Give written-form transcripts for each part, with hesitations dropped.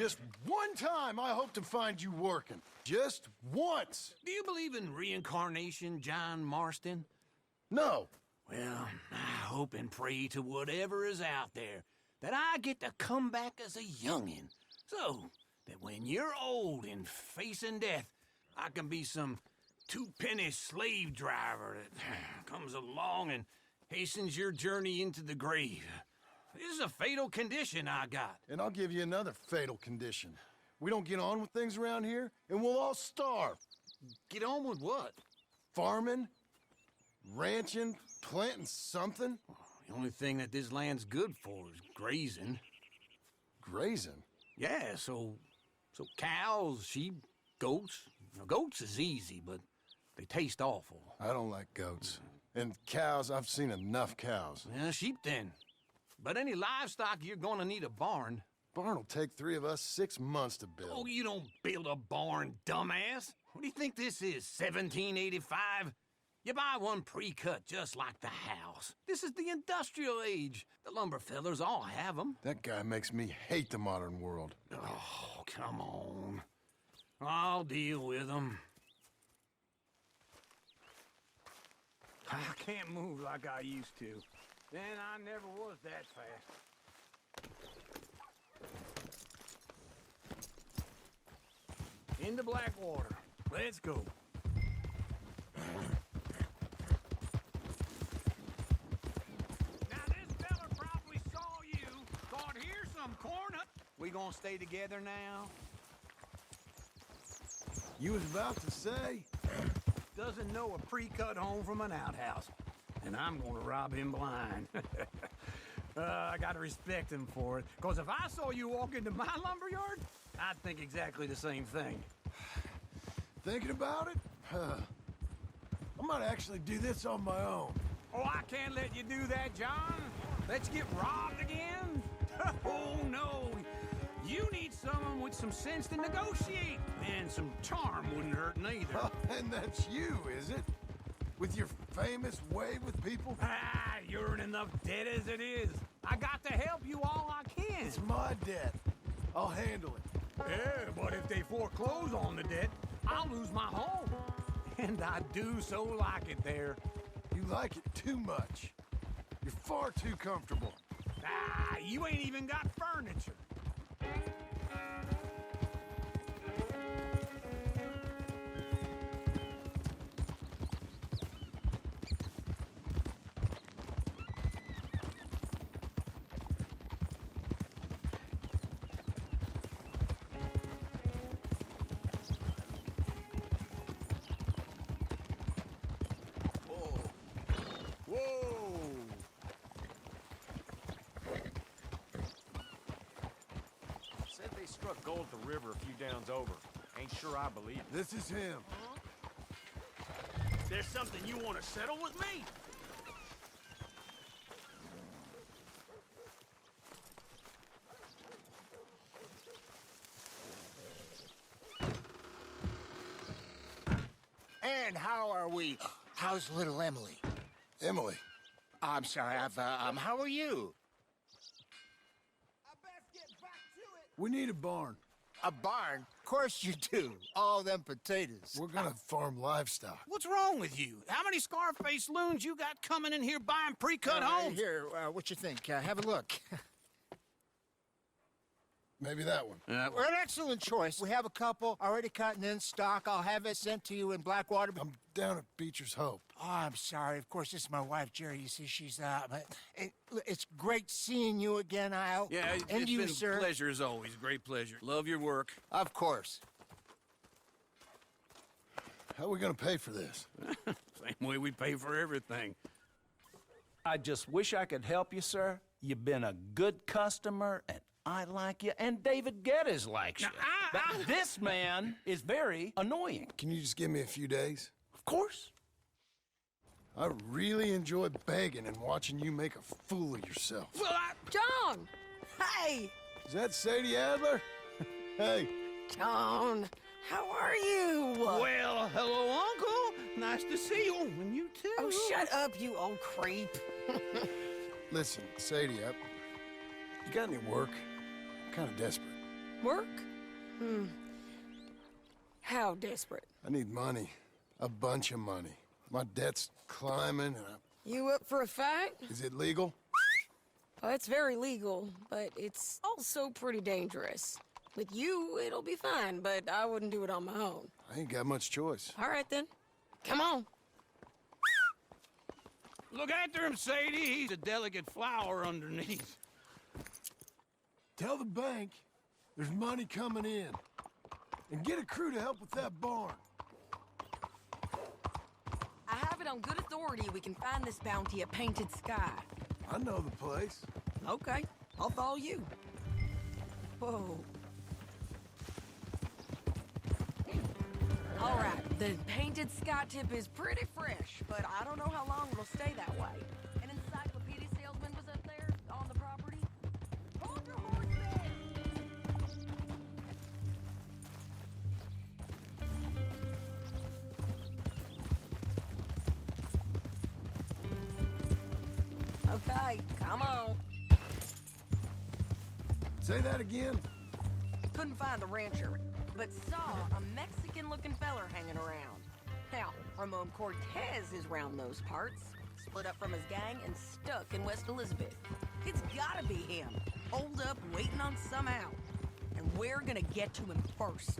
Just one time I hope to find you working. Just once. Do you believe in reincarnation, John Marston? No. Well, I hope and pray to whatever is out there that I get to come back as a youngin', so that when you're old and facing death, I can be some two-penny slave driver that comes along and hastens your journey into the grave. This is a fatal condition I got. And I'll give you another fatal condition. We don't get on with things around here, and we'll all starve. Get on with what? Farming, ranching, planting something. The only thing that this land's good for is grazing. Grazing? Yeah, so cows, sheep, goats. Now, goats is easy, but they taste awful. I don't like goats. And cows, I've seen enough cows. Yeah, sheep then. But any livestock, you're gonna need a barn. Barn will take 3 of us 6 months to build. Oh, you don't build a barn, dumbass. What do you think this is, 1785? You buy one pre-cut just like the house. This is the industrial age. The lumber fellers all have them. That guy makes me hate the modern world. Oh, come on. I'll deal with them. I can't move like I used to. Then I never was that fast. Into Blackwater. Let's go. Now this fella probably saw you. Thought, here's some corn up. We gonna stay together now? You was about to say? Doesn't know a pre-cut home from an outhouse. And I'm gonna rob him blind. I gotta respect him for it. Cause if I saw you walk into my lumberyard, I'd think exactly the same thing. Thinking about it? I might actually do this on my own. Oh, I can't let you do that, John. Let you get robbed again? Oh, no. You need someone with some sense to negotiate. And some charm wouldn't hurt neither. And that's you, is it? With your famous way with people? Ah, you're in enough debt as it is. I got to help you all I can. It's my debt. I'll handle it. Yeah, but if they foreclose on the debt, I'll lose my home. And I do so like it there. You like it too much. You're far too comfortable. Ah, you ain't even got furniture. Said they struck gold at the river a few downs over. Ain't sure I believe it. This is him. There's something you want to settle with me? And how are we? How's little Emily? Emily. I'm sorry, how are you? We need a barn. A barn? Of course you do. All them potatoes. We're gonna farm livestock. What's wrong with you? How many Scarface loons you got coming in here buying pre-cut homes? Here, what you think? Have a look. Maybe that one. We're an excellent choice. We have a couple already cut and in stock. I'll have it sent to you in Blackwater. I'm down at Beecher's Hope. Oh, I'm sorry. Of course, this is my wife, Jerry. You see, she's but it's great seeing you again, Al. Yeah, and it's you, been sir. a pleasure as always. Great pleasure. Love your work. Of course. How are we gonna pay for this? Same way we pay for everything. I just wish I could help you, sir. You've been a good customer, and I like you, and David Geddes likes you. But this man is very annoying. Can you just give me a few days? Of course. I really enjoy begging and watching you make a fool of yourself. Well, John! Hey! Is that Sadie Adler? Hey. John, how are you? well, hello, Uncle. Nice to see you. And you too. Oh, shut up, you old creep. Listen, Sadie, you got any work? I'm kind of desperate. Work? How desperate? I need money. A bunch of money. My debt's climbing and You up for a fight? Is it legal? Well, it's very legal, but it's also pretty dangerous. With you, it'll be fine, but I wouldn't do it on my own. I ain't got much choice. All right, then. Come on. Look after him, Sadie. He's a delicate flower underneath. Tell the bank there's money coming in. And get a crew to help with that barn. I have it on good authority we can find this bounty at Painted Sky. I know the place. Okay, I'll follow you. Whoa. All right, the Painted Sky tip is pretty fresh, but I don't know how long it'll stay that way. An encyclopedia salesman was up there on the property. Hold your horses! Okay, come on. Say that again? Couldn't find the rancher, but saw a Mexican-looking feller hanging around. Now, Ramon Cortez is round those parts, split up from his gang and stuck in West Elizabeth. It's gotta be him, holed up waiting on some out. And we're gonna get to him first.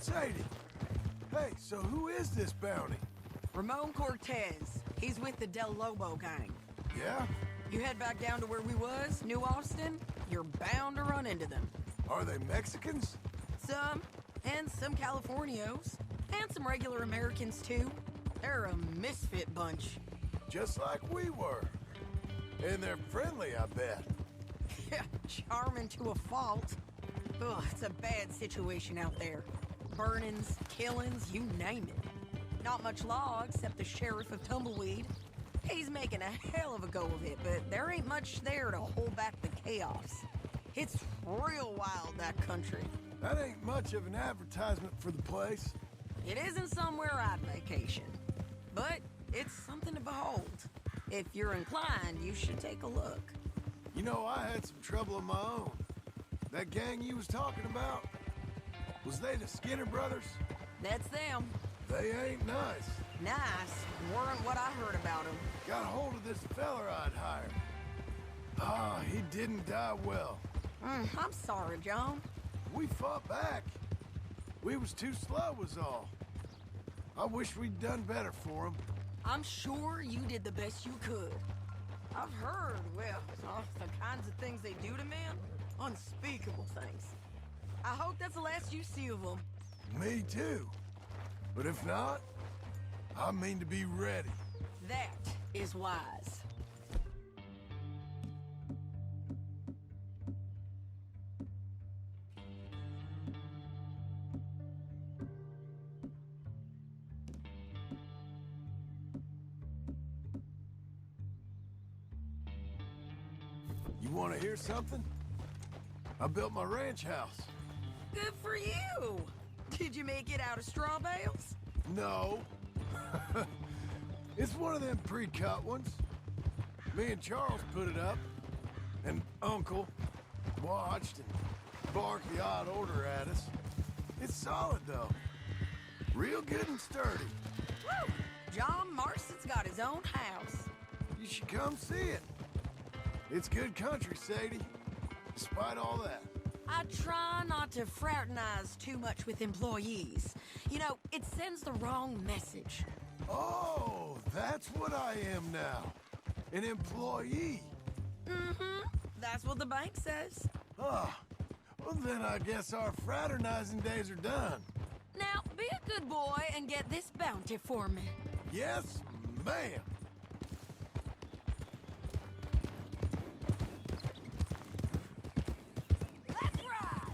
Sadie. Hey, so who is this bounty? Ramon Cortez. He's with the Del Lobo gang. Yeah? You head back down to where we was, New Austin, you're bound to run into them. Are they Mexicans? Some, and some Californios, and some regular Americans too. They're a misfit bunch. Just like we were. And they're friendly, I bet. Yeah, charming to a fault. Ugh, it's a bad situation out there. Burnings, killings, you name it. Not much law except the sheriff of Tumbleweed. He's making a hell of a go of it, but there ain't much there to hold back the chaos. It's real wild, that country. That ain't much of an advertisement for the place. It isn't somewhere I'd vacation, but it's something to behold. If you're inclined, you should take a look. You know, I had some trouble of my own. That gang you was talking about, was they the Skinner brothers? That's them. They ain't nice. Nice weren't what I heard about them. Got hold of this feller I'd hired. Ah, he didn't die well. I'm sorry, John. We fought back. We was too slow was all. I wish we'd done better for him. I'm sure you did the best you could. I've heard, well, the kinds of things they do to men. Unspeakable things. I hope that's the last you see of them. Me too. But if not, I mean to be ready. That is wise. You want to hear something? I built my ranch house. Good for you. Did you make it out of straw bales? No. It's one of them pre-cut ones. Me and Charles put it up, and Uncle watched and barked the odd order at us. It's solid, though. Real good and sturdy. Woo! John Marston's got his own house. You should come see it. It's good country, Sadie. Despite all that. I try not to fraternize too much with employees. You know, it sends the wrong message. Oh, that's what I am now. An employee. Mm-hmm. That's what the bank says. Ah, well then I guess our fraternizing days are done. Now, be a good boy and get this bounty for me. Yes, ma'am. Let's ride!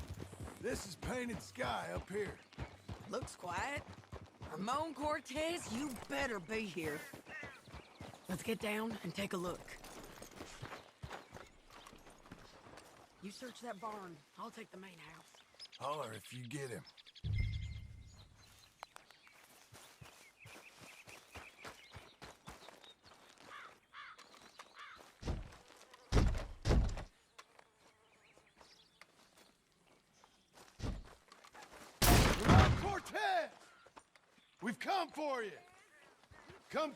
This is Painted Sky up here. Looks quiet. Ramon Cortez, you better be here. Let's get down and take a look. You search that barn. I'll take the main house. Holler if you get him. Cortez! We've come for you! Come.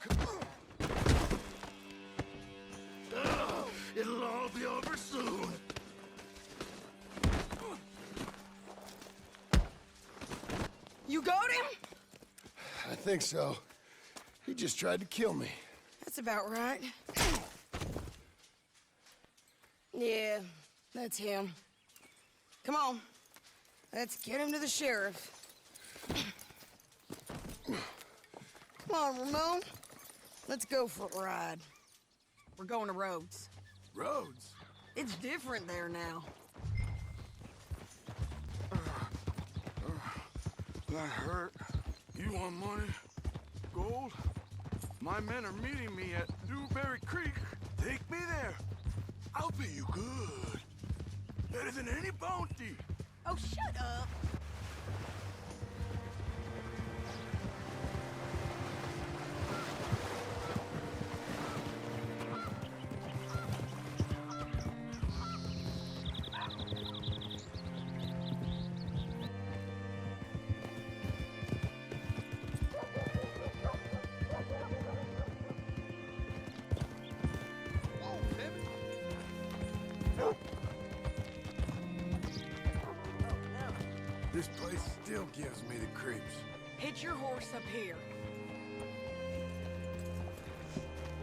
It'll all be over soon. You got him? I think so. He just tried to kill me. That's about right. Yeah, that's him. Come on. Let's get him to the sheriff. Come on, Ramon. Let's go for a ride. We're going to Rhodes. Rhodes? It's different there now. That hurt. You want money? Gold? My men are meeting me at Newberry Creek. Take me there. I'll pay you good. Better than any bounty. Oh, shut up. This place still gives me the creeps. Hitch your horse up here.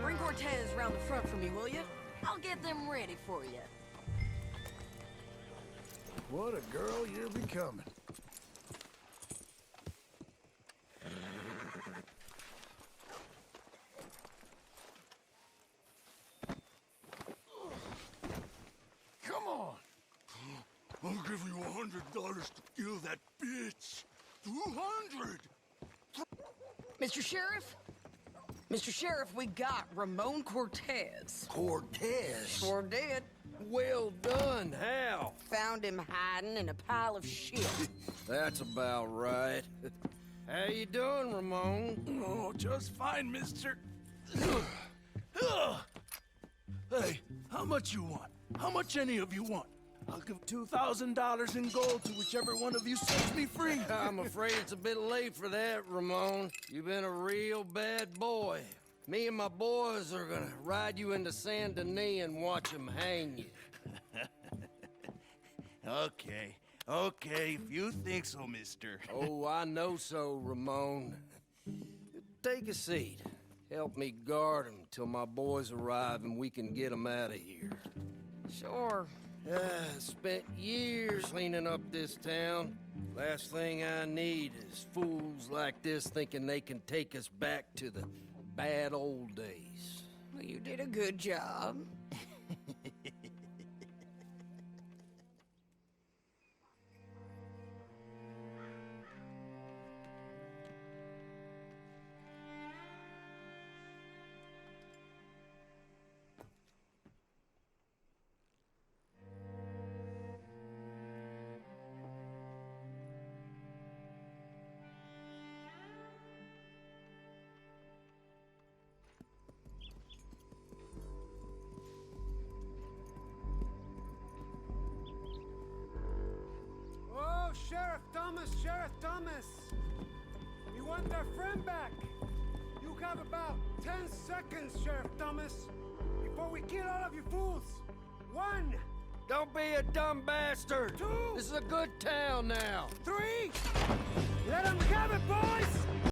Bring Cortez around the front for me, will you? I'll get them ready for you. What a girl you're becoming. Come on. I'll give you $100 to kill that bitch. 200. Mr. Sheriff? Mr. Sheriff, we got Ramon Cortez. Cortez? Sure did. Well done, Hal. Found him hiding in a pile of shit. That's about right. How you doing, Ramon? Oh, just fine, mister. Hey, how much you want? How much any of you want? I'll give $2,000 in gold to whichever one of you sets me free. I'm afraid it's a bit late for that, Ramon. You've been a real bad boy. Me and my boys are gonna ride you into Saint Denis and watch them hang you. Okay, if you think so, mister. Oh, I know so, Ramon. Take a seat. Help me guard them till my boys arrive and we can get them out of here. Sure. Spent years cleaning up this town. Last thing I need is fools like this thinking they can take us back to the bad old days. Well, you did a good job. Sheriff Thomas! We want our friend back! You have about 10 seconds, Sheriff Thomas, before we kill all of you fools! 1! Don't be a dumb bastard! 2! This is a good town now! 3! Let them have it, boys!